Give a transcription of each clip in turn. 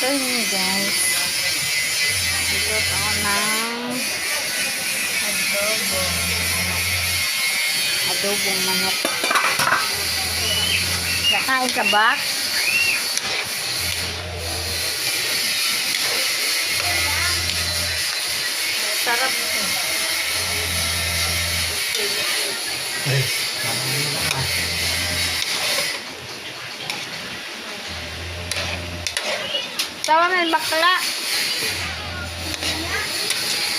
So yun guys, luto ako ng adobong manok. Kakain ka ba? Sarap ito. Tawa may bakla.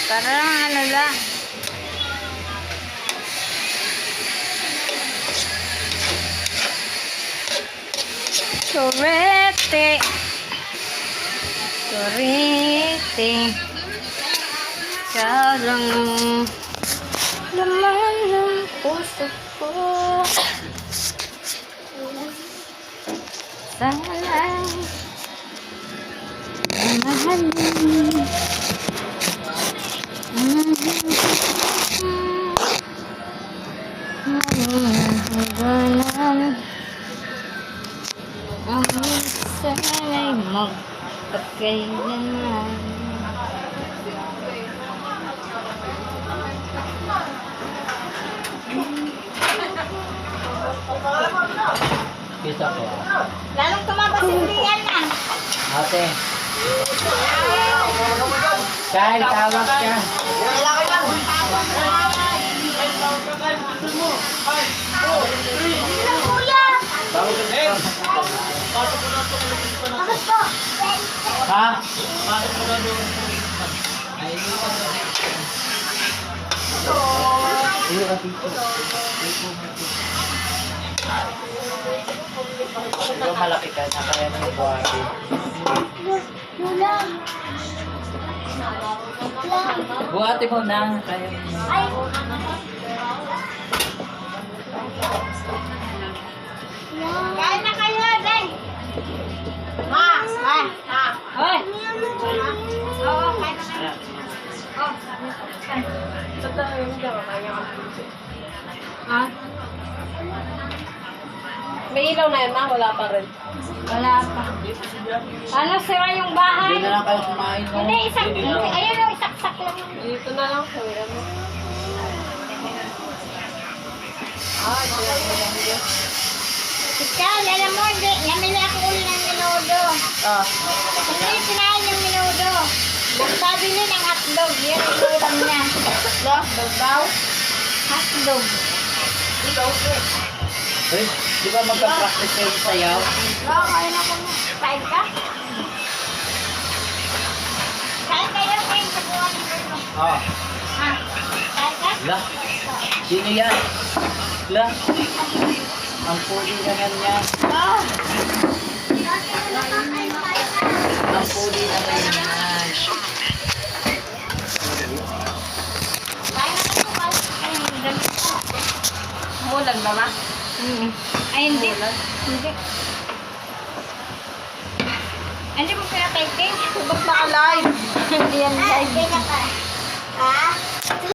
Para lang ano lang. Sorete. Sorete. Sarang laman ng puso ko. Sana'y mahalin. Hangganan ang sana'y magpagkailanman. Kita ko. Lalong tumabas hindi yan na. Ate. Kay, tawag ka. Kuya! Bakit po? Ha? Iyo ka dito. Ikaw malaki ka na kaya ng buhati. Buhati mo na kaya mo. Kain na kayo, Day! Ma! Hoy! Oo, kain na kayo. Ha? May ilaw na yan, ma? Wala pa rin. Wala pa. Ano, sira yung bahay? Hindi na lang kayo kumain mo. Hindi, ayun o, isaksak lang. Dito na lang. Kuya mo. Ikaw, alam mo, hindi. Namili ako uli ng minudo. Ah. Kasi sinain yung minudo. Nagpabili ng hotdog. Yan ang ulam niya. Daw? Hotdog. Hey, di ba magka-practice kayo sa sayaw? Oo, kain ako na. Kain ka? Kain kayo, kain sa buwan ng minudo. Ah. Ha? Kain ka? La. Sino yan? La. Ang puli naman niya. Oo. Ang puli naman yan. Kain na kayo, kain. Mulag na, ma? Ay, hindi. Hindi. Hindi mo pinatay cake. Ba't naka-live? Hindi yan live. Ha?